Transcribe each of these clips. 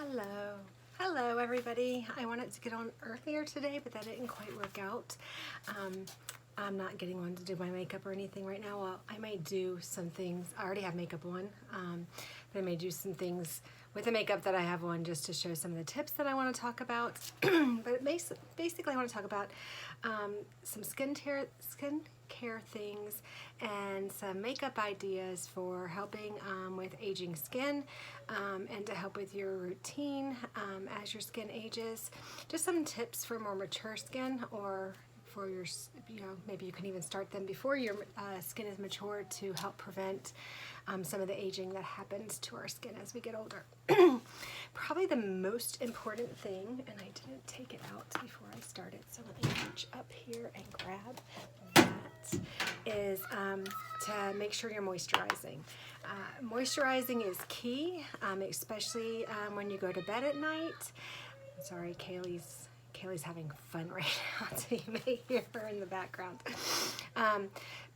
Hello. Hello everybody. I wanted to get on earlier today, but that didn't quite work out. I'm not getting on to do my makeup or anything right now. Well, I may do some things. I already have makeup on, but I may do some things with the makeup that I have on just to show some of the tips that I want to talk about. But basically I want to talk about some skincare things and some makeup ideas for helping with aging skin and to help with your routine as your skin ages. Just some tips for more mature skin, or for your, maybe you can even start them before your skin is mature to help prevent some of the aging that happens to our skin as we get older. Probably the most important thing, and I didn't take it out before I started, so let me reach up here and grab that, is to make sure you're moisturizing. Moisturizing is key, especially when you go to bed at night. Sorry, Kaylee's having fun right now, so you may hear her in the background.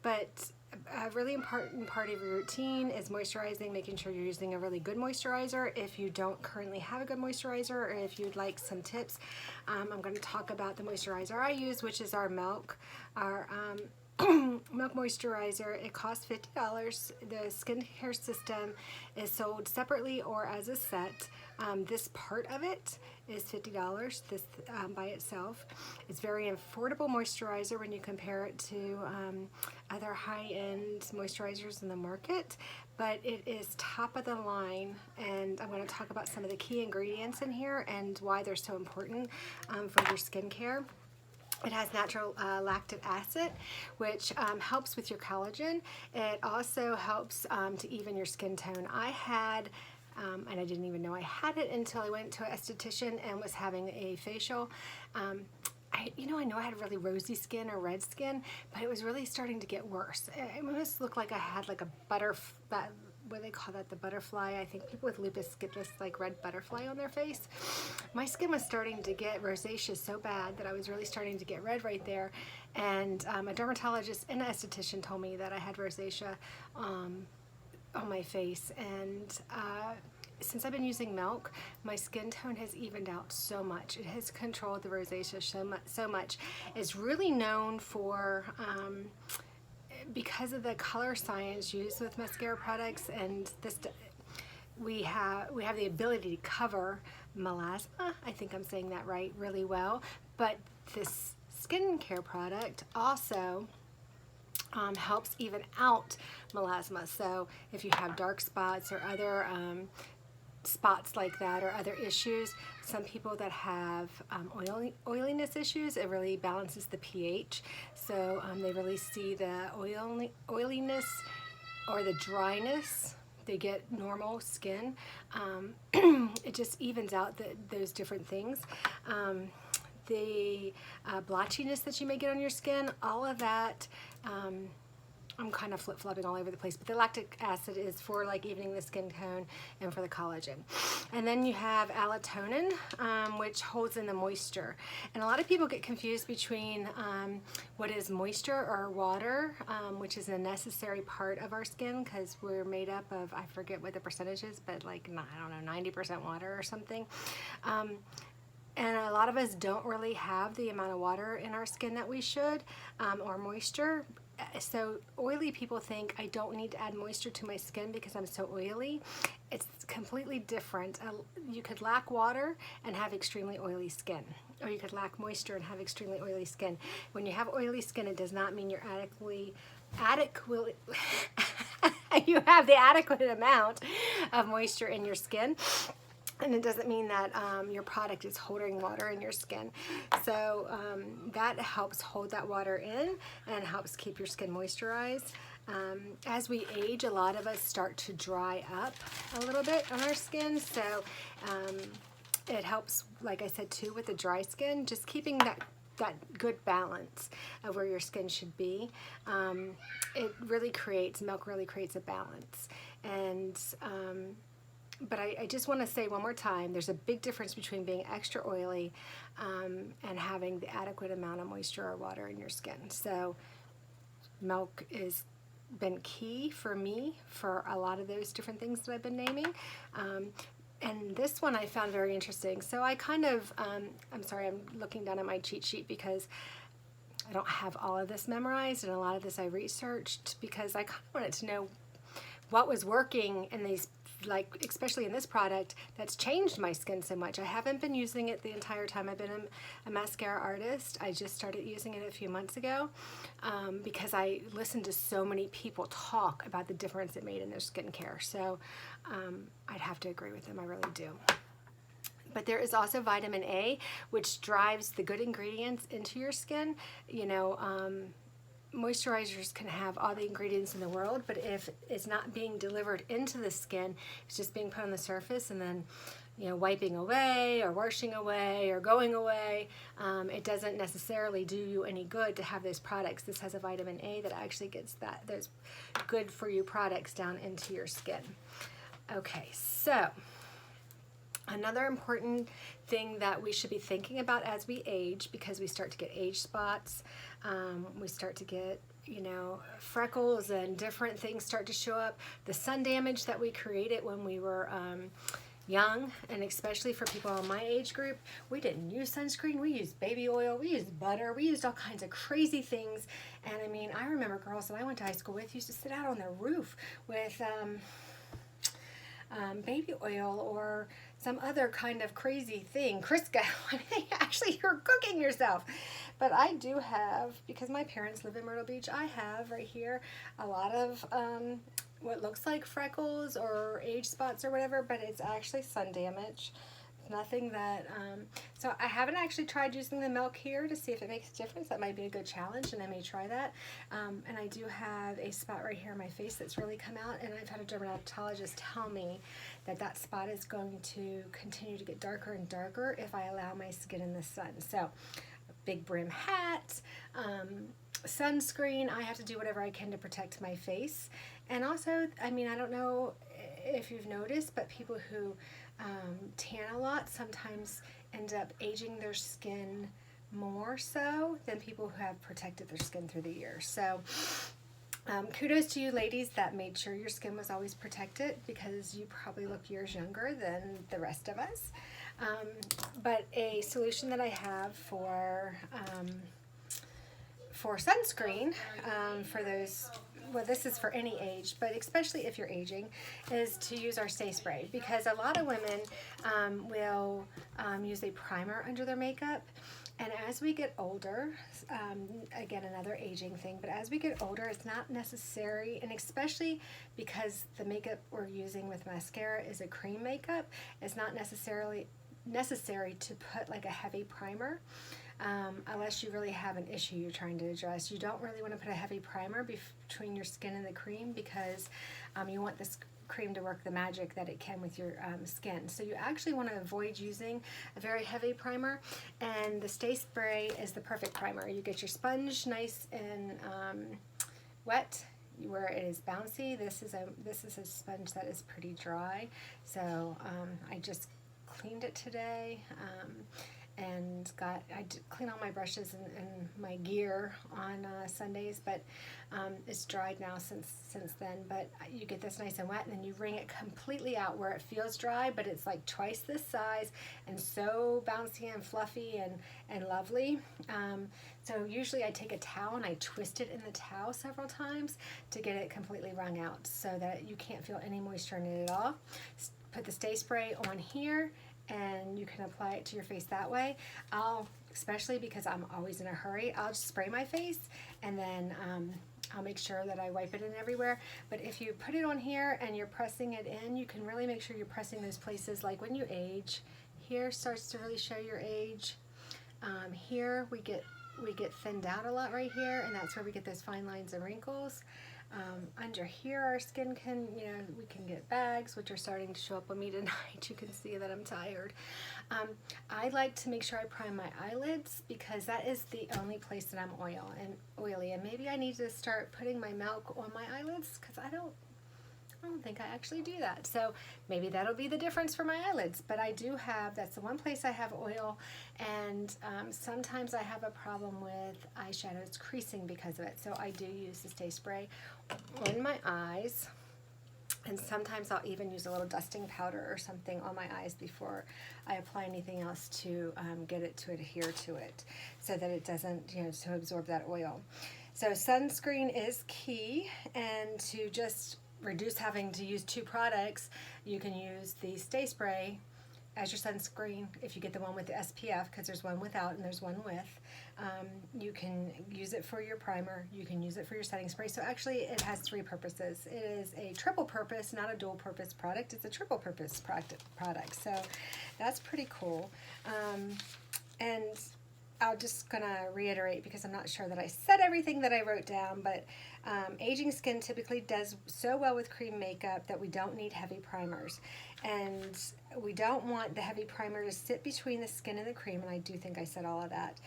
But a really important part of your routine is moisturizing, making sure you're using a really good moisturizer. If you don't currently have a good moisturizer, or if you'd like some tips, I'm going to talk about the moisturizer I use, which is our Milk Milk moisturizer. It costs $50. The skincare system is sold separately or as a set. This part of it is $50 by itself. It's very affordable moisturizer when you compare it to other high-end moisturizers in the market, but it is top of the line, and I'm going to talk about some of the key ingredients in here and why they're so important for your skincare. It has natural lactic acid, which helps with your collagen. It also helps to even your skin tone. I had, and I didn't even know I had it until I went to an esthetician and was having a facial. I know I had really rosy skin or red skin, but it was really starting to get worse. It almost looked like I had like a what do they call that, the butterfly? I think people with lupus get this like red butterfly on their face. My skin was starting to get rosacea so bad that I was really starting to get red right there, and a dermatologist and an esthetician told me that I had rosacea on my face, and since I've been using Milk, my skin tone has evened out so much. It has controlled the rosacea so much. It's really known for because of the color science used with mascara products, and this, we have the ability to cover melasma. I think I'm saying that right really well. But this skincare product also helps even out melasma. So if you have dark spots or other spots like that, or other issues, some people that have oiliness issues, it really balances the pH, so they really see the oiliness or the dryness. They get normal skin. It just evens out those different things. The blotchiness that you may get on your skin, all of that. I'm kind of flip-flopping all over the place, but the lactic acid is for like evening the skin tone and for the collagen. And then you have allotonin, which holds in the moisture. And a lot of people get confused between what is moisture or water, which is a necessary part of our skin, because we're made up of, I forget what the percentage is, but like, I don't know, 90% water or something. And a lot of us don't really have the amount of water in our skin that we should, or moisture. So oily people think I don't need to add moisture to my skin because I'm so oily. It's completely different. You could lack water and have extremely oily skin, or you could lack moisture and have extremely oily skin. When you have oily skin, it does not mean you're you have the adequate amount of moisture in your skin. And it doesn't mean that your product is holding water in your skin. So that helps hold that water in and helps keep your skin moisturized. As we age, a lot of us start to dry up a little bit on our skin. So it helps, like I said too, with the dry skin, just keeping that good balance of where your skin should be. Milk really creates a balance. And but I just want to say one more time, there's a big difference between being extra oily and having the adequate amount of moisture or water in your skin. So Milk has been key for me for a lot of those different things that I've been naming. And this one I found very interesting. So I kind of, I'm sorry, I'm looking down at my cheat sheet because I don't have all of this memorized, and a lot of this I researched because I kind of wanted to know what was working in these, like especially in this product that's changed my skin so much. I haven't been using it the entire time I've been a mascara artist. I just started using it a few months ago because I listened to so many people talk about the difference it made in their skincare. So I'd have to agree with them, I really do. But there is also vitamin A, which drives the good ingredients into your skin. You know, moisturizers can have all the ingredients in the world, but if it's not being delivered into the skin, it's just being put on the surface and then, you know, wiping away or washing away or going away, it doesn't necessarily do you any good to have those products. This has a vitamin A that actually gets those good for you products down into your skin. Okay, so another important thing that we should be thinking about as we age, because we start to get age spots, we start to get, you know, freckles and different things start to show up. The sun damage that we created when we were young, and especially for people in my age group, we didn't use sunscreen. We used baby oil, we used butter, we used all kinds of crazy things. And I mean, I remember girls that I went to high school with used to sit out on the roof with baby oil or some other kind of crazy thing, Crisco. I mean, actually, you're cooking yourself. But I do have, because my parents live in Myrtle Beach, I have right here a lot of what looks like freckles or age spots or whatever, but it's actually sun damage. Nothing that, so I haven't actually tried using the milk here to see if it makes a difference. That might be a good challenge, and I may try that. And I do have a spot right here on my face that's really come out, and I've had a dermatologist tell me that that spot is going to continue to get darker and darker if I allow my skin in the sun. So, a big brim hat, sunscreen. I have to do whatever I can to protect my face. And also, I mean, I don't know if you've noticed, but people who tan a lot sometimes end up aging their skin more so than people who have protected their skin through the years. So kudos to you ladies that made sure your skin was always protected, because you probably look years younger than the rest of us. But a solution that I have for sunscreen for those, well, this is for any age, but especially if you're aging, is to use our Stay Spray, because a lot of women will use a primer under their makeup. And as we get older, again, another aging thing, but as we get older, it's not necessary, and especially because the makeup we're using with mascara is a cream makeup, it's not necessarily necessary to put like a heavy primer. Unless you really have an issue you're trying to address. You don't really want to put a heavy primer between your skin and the cream, because you want this cream to work the magic that it can with your skin. So you actually want to avoid using a very heavy primer, and the Stay Spray is the perfect primer. You get your sponge nice and wet where it is bouncy. This is a sponge that is pretty dry, so I just cleaned it today. And I clean all my brushes and my gear on Sundays, but it's dried now since then. But you get this nice and wet, and then you wring it completely out where it feels dry, but it's like twice this size and so bouncy and fluffy and lovely. So usually I take a towel and I twist it in the towel several times to get it completely wrung out so that you can't feel any moisture in it at all. Put the Stay Spray on here, and you can apply it to your face that way. Especially because I'm always in a hurry, I'll just spray my face, and then I'll make sure that I wipe it in everywhere. But if you put it on here and you're pressing it in, you can really make sure you're pressing those places, like when you age. Here starts to really show your age. Here we get thinned out a lot right here, and that's where we get those fine lines and wrinkles. Under here, our skin can, we can get bags, which are starting to show up on me tonight. You can see that I'm tired. I like to make sure I prime my eyelids, because that is the only place that I'm oily. And maybe I need to start putting my milk on my eyelids, because I don't think I actually do that. So maybe that'll be the difference for my eyelids. But I do have, that's the one place I have oil, and sometimes I have a problem with eyeshadows creasing because of it. So I do use the Stay Spray on my eyes. And sometimes I'll even use a little dusting powder or something on my eyes before I apply anything else to get it to adhere to it, so that it doesn't, to absorb that oil. So sunscreen is key, and to just reduce having to use two products, you can use the Stay Spray as your sunscreen if you get the one with the SPF, because there's one without and there's one with. You can use it for your primer, you can use it for your setting spray. So actually it has three purposes. It is a triple purpose, not a dual purpose product. It's a triple purpose product. So that's pretty cool. And I'm just gonna reiterate, because I'm not sure that I said everything that I wrote down, but aging skin typically does so well with cream makeup that we don't need heavy primers. And we don't want the heavy primer to sit between the skin and the cream, and I do think I said all of that.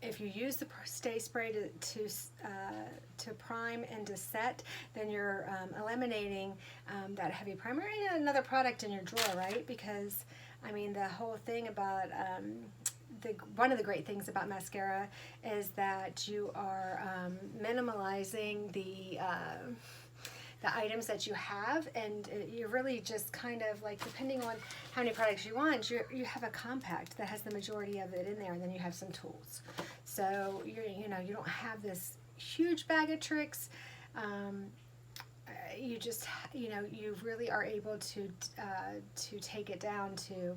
If you use the Stay Spray to prime and to set, then you're eliminating that heavy primer and another product in your drawer, right? Because, I mean, the whole thing about one of the great things about Maskcara is that you are minimalizing the items that you have, and you're really just kind of like, depending on how many products you want, you have a compact that has the majority of it in there, and then you have some tools. So you don't have this huge bag of tricks. You just you really are able to take it down to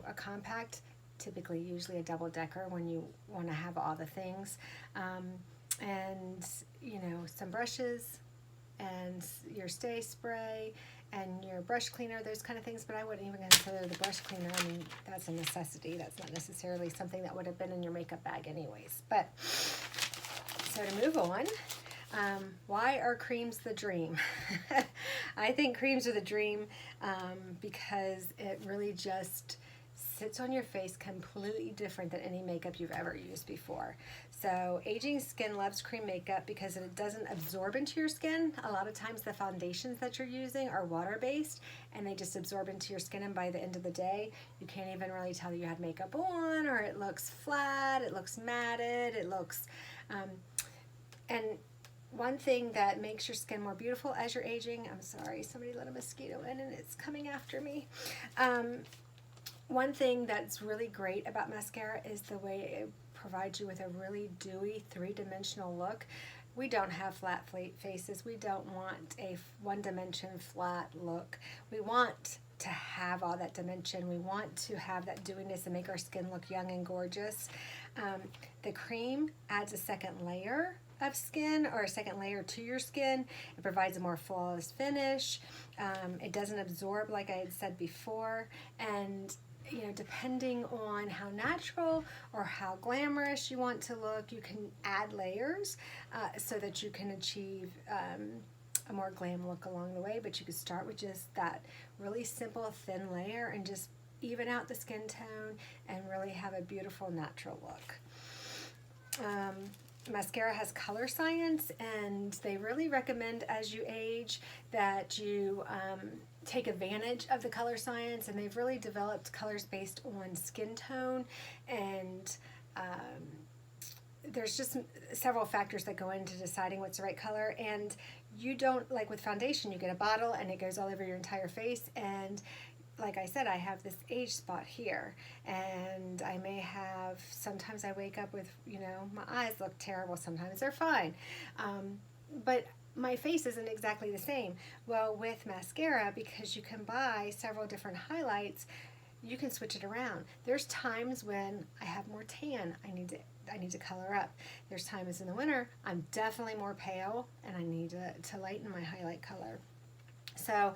a compact, typically usually a double decker when you want to have all the things, and some brushes and your Stay Spray and your brush cleaner, those kind of things. But I wouldn't even consider the brush cleaner. I mean, that's a necessity. That's not necessarily something that would have been in your makeup bag anyways. But so to move on, why are creams the dream? I think creams are the dream because it really just sits on your face completely different than any makeup you've ever used before. So aging skin loves cream makeup because it doesn't absorb into your skin. A lot of times the foundations that you're using are water-based, and they just absorb into your skin, and by the end of the day you can't even really tell you had makeup on, or it looks flat, it looks matted, it looks and one thing that makes your skin more beautiful as you're aging, I'm sorry, somebody let a mosquito in and it's coming after me. One thing that's really great about Maskcara is the way it provides you with a really dewy, three-dimensional look. We don't have flat faces. We don't want a one-dimension flat look. We want to have all that dimension. We want to have that dewiness and make our skin look young and gorgeous. The cream adds a second layer of skin, or a second layer to your skin. It provides a more flawless finish. It doesn't absorb, like I had said before, and depending on how natural or how glamorous you want to look, you can add layers so that you can achieve a more glam look along the way. But you could start with just that really simple thin layer and just even out the skin tone and really have a beautiful natural look. Maskcara has color science, and they really recommend as you age that you take advantage of the color science, and they've really developed colors based on skin tone, and there's just several factors that go into deciding what's the right color. And you don't, like with foundation, you get a bottle and it goes all over your entire face, and like I said, I have this age spot here, and I may have, sometimes I wake up with, my eyes look terrible, sometimes they're fine, but my face isn't exactly the same. Well, with Maskcara, because you can buy several different highlights, you can switch it around. There's times when I have more tan, I need to color up. There's times in the winter I'm definitely more pale, and I need to lighten my highlight color. So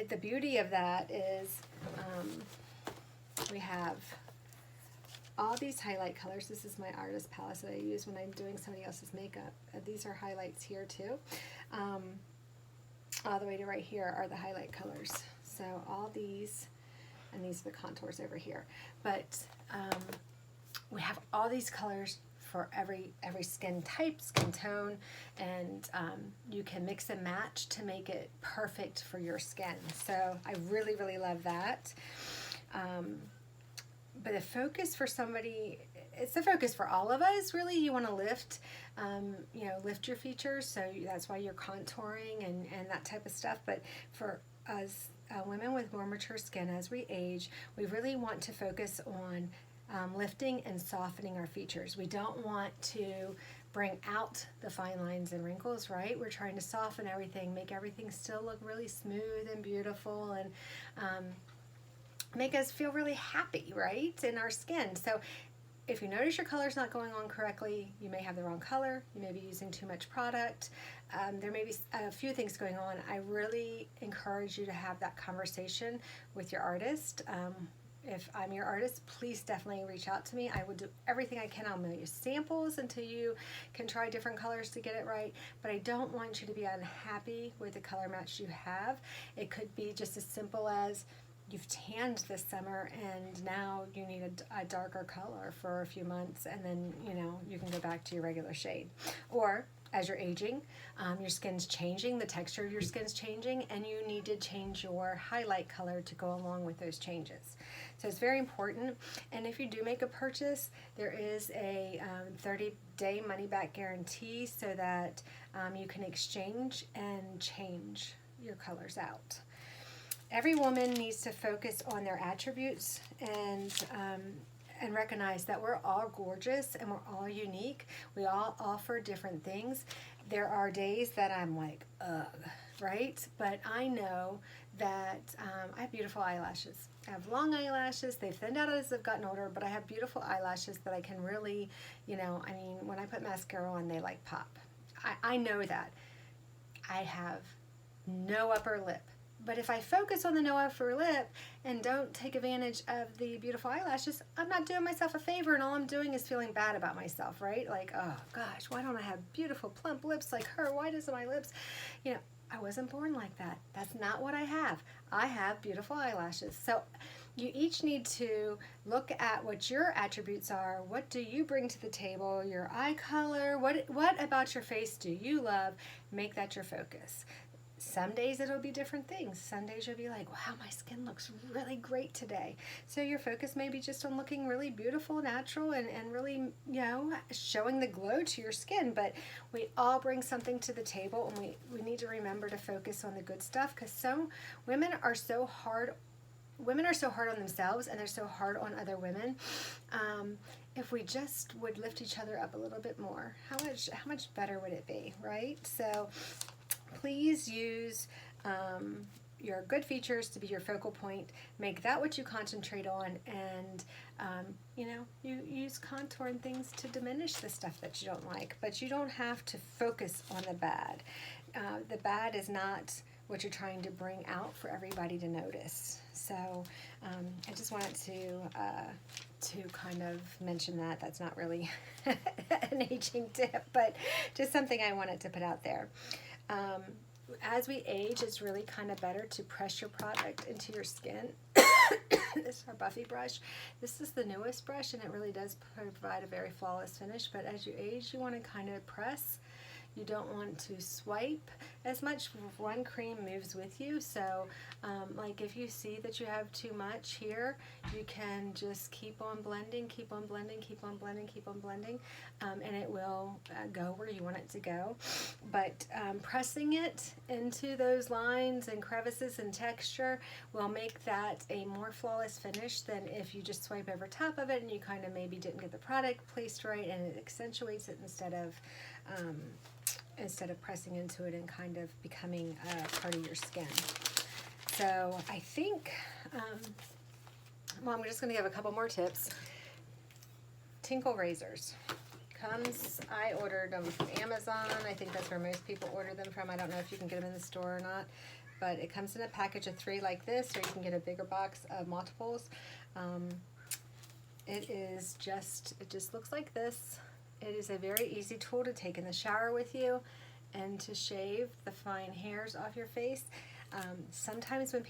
the beauty of that is we have all these highlight colors. This is my artist palette that I use when I'm doing somebody else's makeup. These are highlights here too. All the way to right here are the highlight colors. So all these, and these are the contours over here. But we have all these colors for every skin type, skin tone, and you can mix and match to make it perfect for your skin. So I really, really love that. But the focus for somebody it's the focus for all of us, really. You want to lift, lift your features, so that's why you're contouring and that type of stuff. But for us women with more mature skin, as we age, we really want to focus on lifting and softening our features. We don't want to bring out the fine lines and wrinkles, right? We're trying to soften everything, make everything still look really smooth and beautiful, and make us feel really happy, right, in our skin. So if you notice your color's not going on correctly, you may have the wrong color, you may be using too much product, there may be a few things going on. I really encourage you to have that conversation with your artist. If I'm your artist, please definitely reach out to me. I will do everything I can. I'll mail you samples until you can try different colors to get it right. But I don't want you to be unhappy with the color match you have. It could be just as simple as you've tanned this summer and now you need a darker color for a few months, and then you can go back to your regular shade. Or as you're aging, your skin's changing, the texture of your skin's changing, and you need to change your highlight color to go along with those changes. So it's very important. And if you do make a purchase, there is a 30-day money-back guarantee, so that you can exchange and change your colors out. Every woman needs to focus on their attributes and recognize that we're all gorgeous and we're all unique. We all offer different things. There are days that I'm like, ugh, right? But I know that I have beautiful eyelashes. I have long eyelashes. They've thinned out as I've gotten older, but I have beautiful eyelashes that I can really, when I put mascara on, they like pop. I know that. I have no upper lip. But if I focus on the no upper lip and don't take advantage of the beautiful eyelashes, I'm not doing myself a favor, and all I'm doing is feeling bad about myself, right? Like, oh gosh, why don't I have beautiful plump lips like her? Why doesn't my lips, I wasn't born like that. That's not what I have. I have beautiful eyelashes. So you each need to look at what your attributes are. What do you bring to the table? Your eye color. What about your face do you love? Make that your focus. Some days it'll be different things. Some days you'll be like, wow, my skin looks really great today. So your focus may be just on looking really beautiful, natural, and really, showing the glow to your skin. But we all bring something to the table, and we need to remember to focus on the good stuff, because women are so hard on themselves, and they're so hard on other women. If we just would lift each other up a little bit more, how much better would it be, right? So please use your good features to be your focal point. Make that what you concentrate on, and you use contour and things to diminish the stuff that you don't like. But you don't have to focus on the bad. The bad is not what you're trying to bring out for everybody to notice. So I just wanted to kind of mention that. That's not really an aging tip, but just something I wanted to put out there. As we age, it's really kind of better to press your product into your skin. This is our Buffy brush. This is the newest brush, and it really does provide a very flawless finish. But as you age, you want to kind of press. You don't want to swipe as much. One cream moves with you. So like if you see that you have too much here, you can just keep on blending, keep on blending, keep on blending, keep on blending, and it will go where you want it to go. But pressing it into those lines and crevices and texture will make that a more flawless finish than if you just swipe over top of it and you kind of maybe didn't get the product placed right, and it accentuates it instead of pressing into it and kind of becoming a part of your skin. So I think, I'm just going to give a couple more tips. Tinkle razors. I ordered them from Amazon. I think that's where most people order them from. I don't know if you can get them in the store or not, but it comes in a package of 3 like this, or you can get a bigger box of multiples. It just looks like this. It is a very easy tool to take in the shower with you and to shave the fine hairs off your face. Sometimes when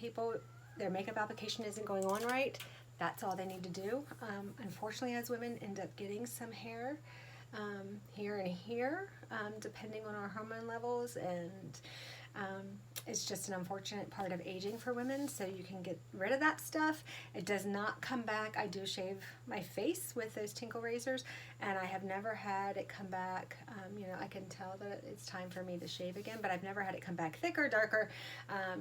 their makeup application isn't going on right, that's all they need to do. Unfortunately, as women end up getting some hair here and here, depending on our hormone levels, and It's just an unfortunate part of aging for women, so you can get rid of that stuff. It does not come back. I do shave my face with those Tinkle razors, and I have never had it come back. You know, I can tell that it's time for me to shave again, but I've never had it come back thicker, darker.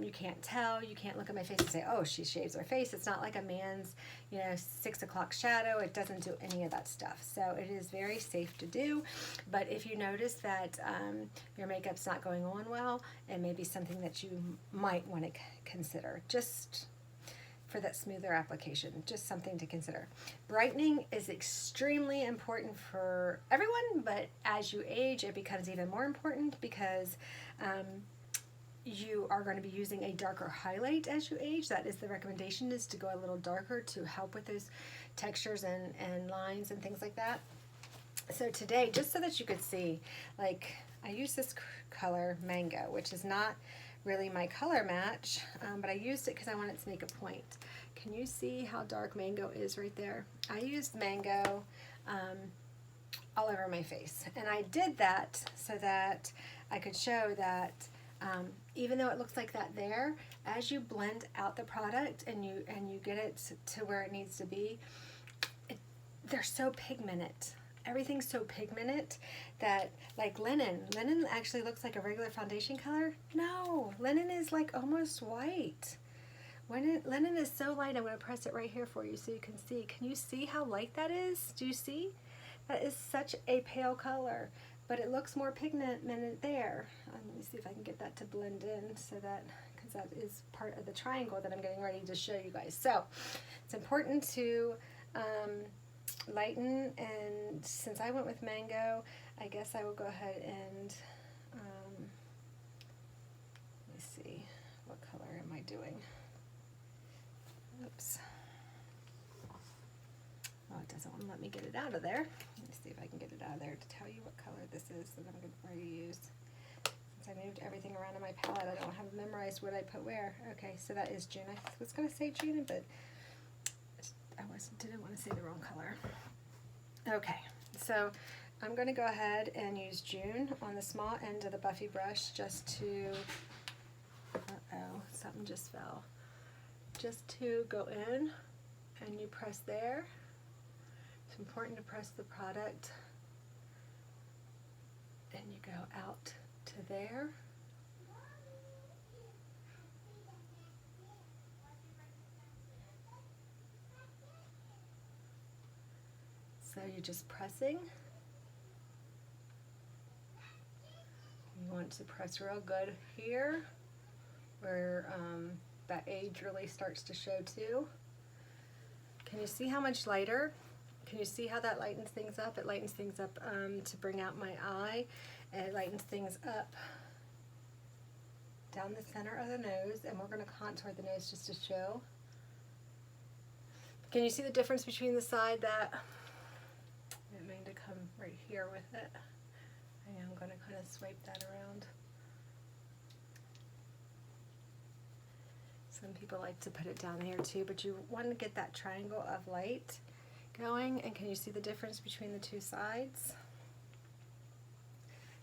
You can't tell. You can't look at my face and say, oh, she shaves her face. It's not like a man's, you know, 6 o'clock shadow. It doesn't do any of that stuff. So it is very safe to do. But if you notice that your makeup's not going on well, it may be something that you might want to consider, just for that smoother application, just something to consider. Brightening is extremely important for everyone, but as you age, it becomes even more important because you are going to be using a darker highlight as you age. That is the recommendation, is to go a little darker to help with those textures and lines and things like that. So today, just so that you could see, like, I use this color Mango, which is not really my color match, but I used it because I wanted to make a point. Can you see how dark Mango is right there? I used Mango all over my face, and I did that so that I could show that even though it looks like that there, as you blend out the product and you get it to where it needs to be, they're so pigmented. Everything's so pigmented that, like linen actually looks like a regular foundation color. No, linen is like almost white. Linen is so light. I'm going to press it right here for you so you can see. Can you see how light that is? Do you see? That is such a pale color, but it looks more pigmented there. Let me see if I can get that to blend in so that, because that is part of the triangle that I'm getting ready to show you guys. So it's important to lighten, and since I went with Mango, I guess I will go ahead and let me see, what color am I doing? Oops. Oh, it doesn't want to let me get it out of there. Let me see if I can get it out of there to tell you what color this is that I'm going to use. Since I moved everything around in my palette, I don't have memorized what I put where. Okay, so that is June. I was going to say June, but I didn't want to say the wrong color. Okay, so I'm going to go ahead and use June on the small end of the Buffy brush just to, uh-oh, something just fell. Just to go in, and you press there. It's important to press the product, and you go out to there. So you're just pressing. You want to press real good here, where that age really starts to show too. Can you see how much lighter? Can you see how that lightens things up? It lightens things up to bring out my eye, and it lightens things up down the center of the nose, and we're going to contour the nose just to show. Can you see the difference between the side that I mean to come right here with it? I am going to kind of swipe that around. Some people like to put it down here too, but you want to get that triangle of light going. And can you see the difference between the two sides?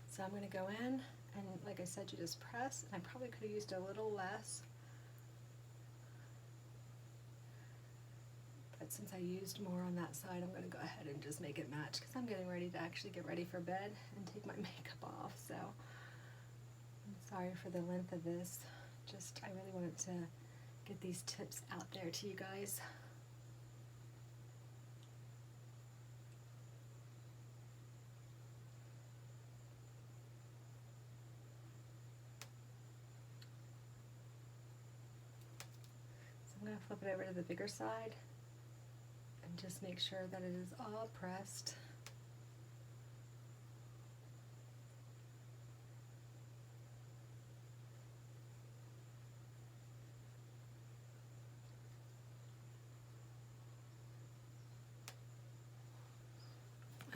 So I'm going to go in, and like I said, you just press, and I probably could have used a little less, but since I used more on that side, I'm going to go ahead and just make it match, because I'm getting ready to actually get ready for bed and take my makeup off. So I'm sorry for the length of this. Just, I really wanted to get these tips out there to you guys. So I'm going to flip it over to the bigger side and just make sure that it is all pressed.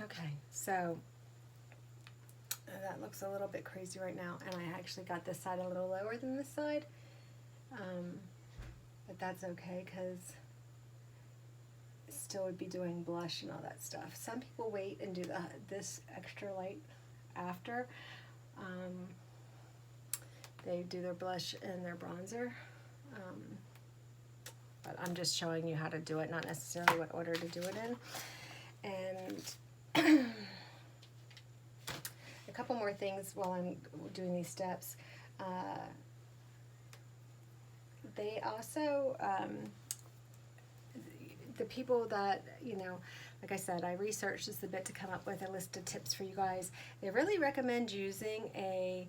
Okay, so that looks a little bit crazy right now, and I actually got this side a little lower than this side, but that's okay, because still would be doing blush and all that stuff. Some people wait and do this extra light after. they do their blush and their bronzer. But I'm just showing you how to do it, not necessarily what order to do it in. And a couple more things while I'm doing these steps. They also, the people that, you know, like I said, I researched this a bit to come up with a list of tips for you guys. They really recommend using a,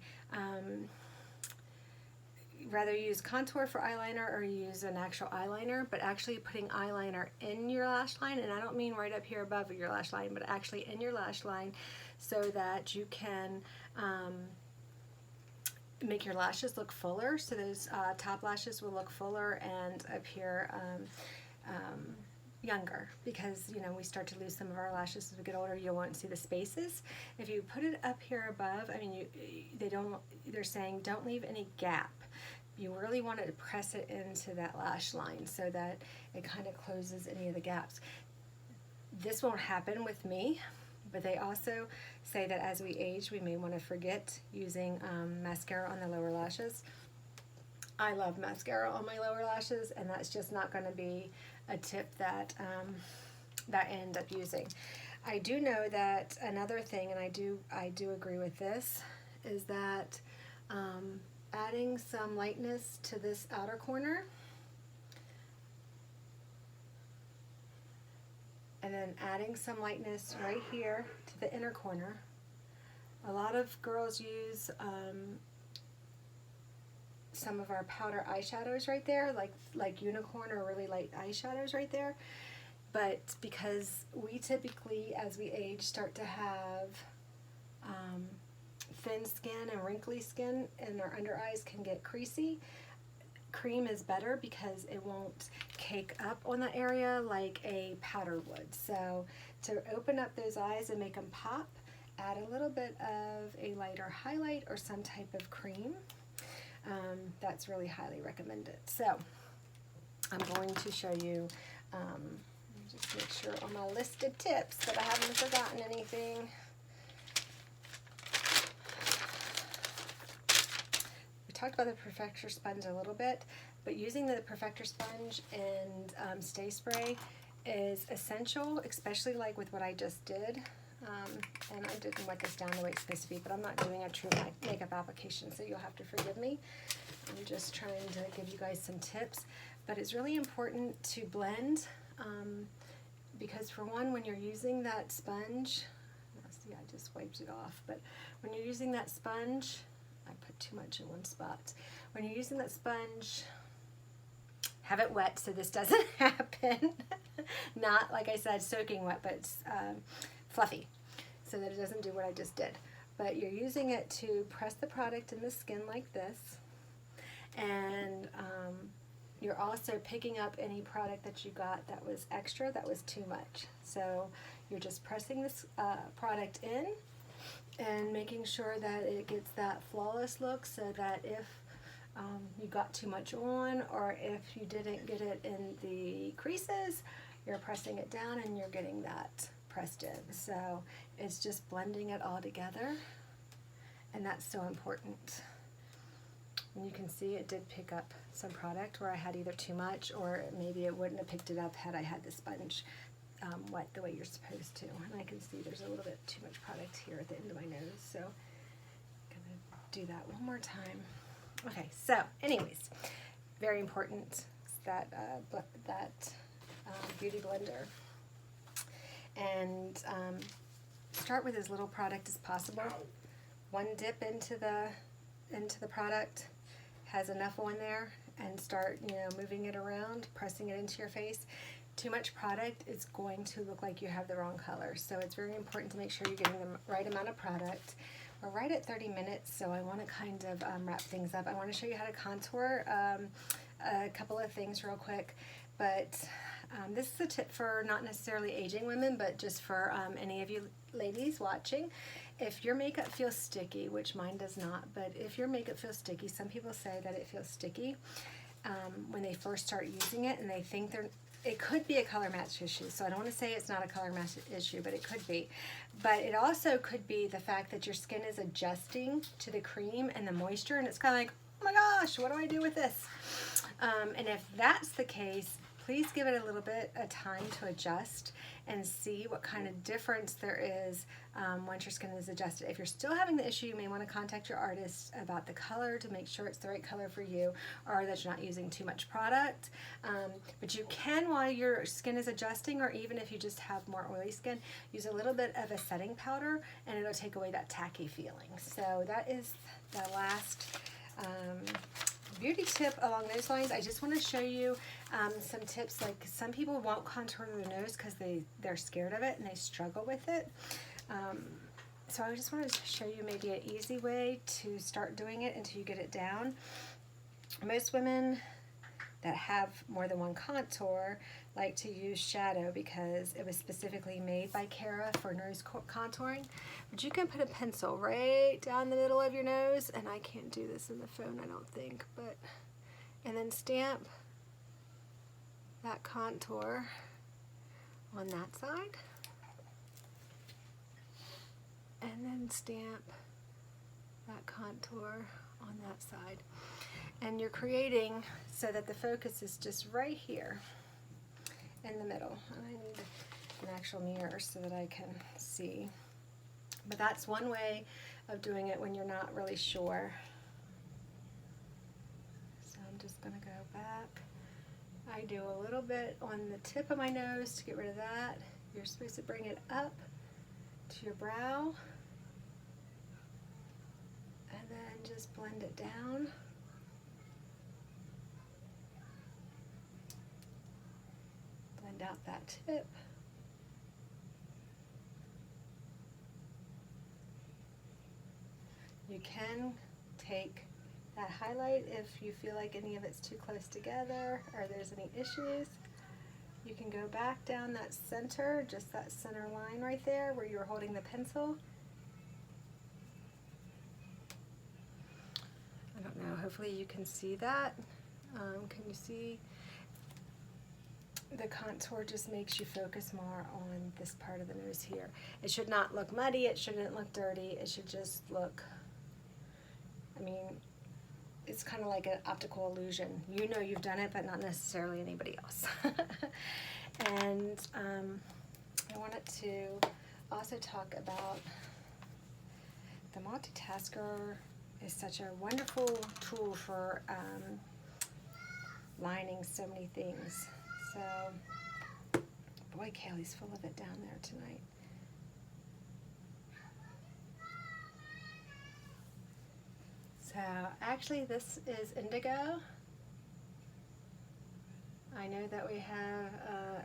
rather use contour for eyeliner or use an actual eyeliner, but actually putting eyeliner in your lash line, and I don't mean right up here above your lash line, but actually in your lash line, so that you can make your lashes look fuller. So those top lashes will look fuller and appear younger, because you know we start to lose some of our lashes as we get older. You won't see the spaces. If you put it up here above, I mean, they're saying don't leave any gap. You really want to press it into that lash line so that it kind of closes any of the gaps. This won't happen with me, but they also say that as we age, we may want to forget using mascara on the lower lashes. I love mascara on my lower lashes, and that's just not going to be a tip that that I end up using. I do know that another thing, and I do agree with this, is that adding some lightness to this outer corner, and then adding some lightness right here to the inner corner. A lot of girls use some of our powder eyeshadows right there, like unicorn or really light eyeshadows right there. But because we typically, as we age, start to have thin skin and wrinkly skin, and our under eyes can get creasy, cream is better because it won't cake up on the area like a powder would. So to open up those eyes and make them pop, add a little bit of a lighter highlight or some type of cream. That's really highly recommended. So I'm going to show you, let me just make sure on my list of tips that I haven't forgotten anything. We talked about the Perfector sponge a little bit, but using the Perfector sponge and Stay Spray is essential, especially like with what I just did. And I didn't wet this down the way it's supposed to be, but I'm not doing a true makeup application, so you'll have to forgive me. I'm just trying to give you guys some tips, but it's really important to blend, because for one, when you're using that sponge, see, I just wiped it off, but when you're using that sponge, I put too much in one spot. When you're using that sponge, have it wet so this doesn't happen. Not, like I said, soaking wet, but it's fluffy, so that it doesn't do what I just did. But you're using it to press the product in the skin like this, and you're also picking up any product that you got that was extra, that was too much. So you're just pressing this product in and making sure that it gets that flawless look, so that if you got too much on, or if you didn't get it in the creases, you're pressing it down and you're getting that pressed in. So it's just blending it all together, and that's so important. And you can see it did pick up some product where I had either too much, or maybe it wouldn't have picked it up had I had the sponge wet the way you're supposed to. And I can see there's a little bit too much product here at the end of my nose, so I'm gonna do that one more time. Okay, so anyways, very important, that beauty blender. And start with as little product as possible. One dip into the product, has enough on there, and start, you know, moving it around, pressing it into your face. Too much product is going to look like you have the wrong color, so it's very important to make sure you're getting the right amount of product. We're right at 30 minutes, so I want to kind of wrap things up. I want to show you how to contour a couple of things real quick, but this is a tip for not necessarily aging women, but just for any of you ladies watching. If your makeup feels sticky, which mine does not, but if your makeup feels sticky, some people say that it feels sticky when they first start using it, and they think it could be a color match issue. So I don't want to say it's not a color match issue, but it could be. But it also could be the fact that your skin is adjusting to the cream and the moisture, and it's kind of like, oh my gosh, what do I do with this? And if that's the case, please give it a little bit of time to adjust and see what kind of difference there is once your skin is adjusted. If you're still having the issue, you may want to contact your artist about the color to make sure it's the right color for you, or that you're not using too much product. But you can, while your skin is adjusting, or even if you just have more oily skin, use a little bit of a setting powder and it'll take away that tacky feeling. So that is the last beauty tip along those lines. I just want to show you some tips. Like, some people won't contour their nose because they're scared of it and they struggle with it. So I just wanted to show you maybe an easy way to start doing it until you get it down. Most women that have more than one contour like to use shadow because it was specifically made by Maskcara for nose contouring. But you can put a pencil right down the middle of your nose, and I can't do this in the phone, I don't think, but, and then stamp that contour on that side, and then stamp that contour on that side. And you're creating so that the focus is just right here in the middle. And I need an actual mirror so that I can see. But that's one way of doing it when you're not really sure. So I'm just going to go back. I do a little bit on the tip of my nose to get rid of that. You're supposed to bring it up to your brow. And then just blend it down. Blend out that tip. You can take that highlight if you feel like any of it's too close together or there's any issues. You can go back down that center, just that center line right there where you were holding the pencil. I don't know, hopefully you can see that. Can you see? The contour just makes you focus more on this part of the nose here. It should not look muddy, it shouldn't look dirty, it should just look, I mean, it's kind of like an optical illusion. You know you've done it, but not necessarily anybody else. And I wanted to also talk about the multitasker is such a wonderful tool for lining so many things. So, boy, Kaylee's full of it down there tonight. So, actually this is indigo. I know that we have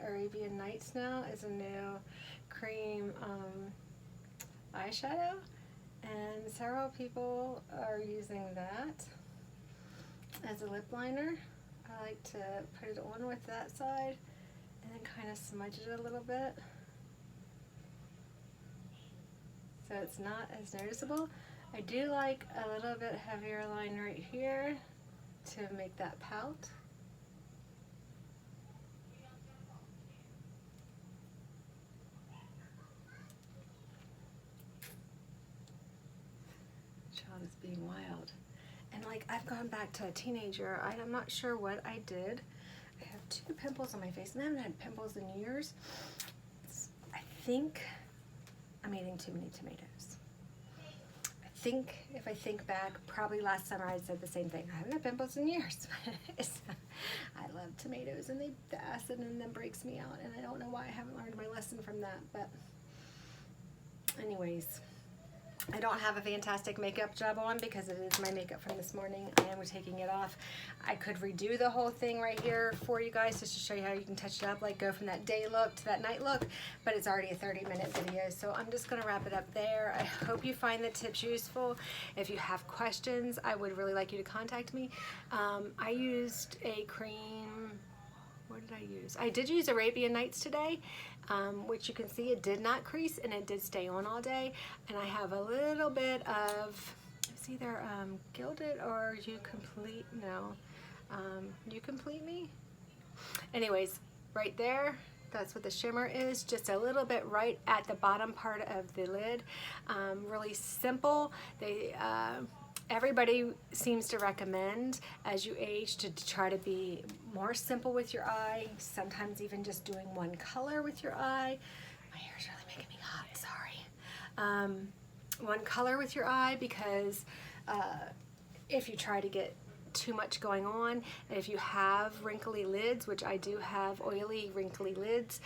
Arabian Nights now as a new cream eyeshadow, and several people are using that as a lip liner. I like to put it on with that side and then kind of smudge it a little bit so it's not as noticeable. I do like a little bit heavier line right here to make that pout. Child is being wild. And like, I've gone back to a teenager. I'm not sure what I did. I have 2 pimples on my face, and I haven't had pimples in years. I think I'm eating too many tomatoes. I think if I think back, probably last summer I said the same thing. I haven't had pimples in years. I love tomatoes, and the acid in them breaks me out, and I don't know why I haven't learned my lesson from that. But anyways, I don't have a fantastic makeup job on because it is my makeup from this morning. I am taking it off. I could redo the whole thing right here for you guys just to show you how you can touch it up, like go from that day look to that night look, but it's already a 30-minute video, so I'm just gonna wrap it up there. I hope you find the tips useful. If you have questions, I would really like you to contact me. I used a cream. What did I use? I did use Arabian Nights today, which you can see it did not crease and it did stay on all day. And I have a little bit of, it's either Gilded or You Complete, no, You Complete Me? Anyways, right there, that's what the shimmer is, just a little bit right at the bottom part of the lid. Really simple. everybody seems to recommend as you age to try to be more simple with your eye, sometimes even just doing one color with your eye. My hair's really making me hot, sorry. One color with your eye, because if you try to get too much going on, and if you have wrinkly lids, which I do have oily wrinkly lids,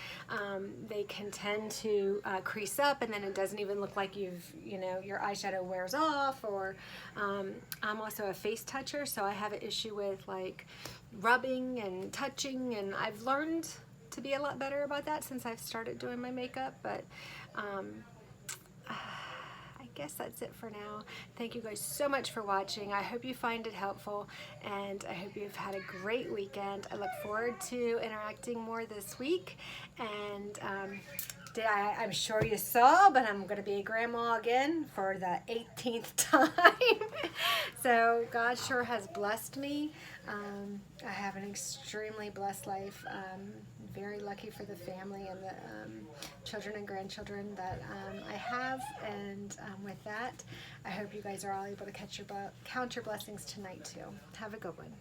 they can tend to crease up, and then it doesn't even look like your eyeshadow wears off. Or I'm also a face toucher, so I have an issue with like rubbing and touching, and I've learned to be a lot better about that since I've started doing my makeup. But I guess that's it for now. Thank you guys so much for watching. I hope you find it helpful, and I hope you've had a great weekend. I look forward to interacting more this week, and I'm sure you saw, but I'm going to be a grandma again for the 18th time. So God sure has blessed me. I have an extremely blessed life. Very lucky for the family and the children and grandchildren that I have. And with that, I hope you guys are all able to count your blessings tonight too. Have a good one.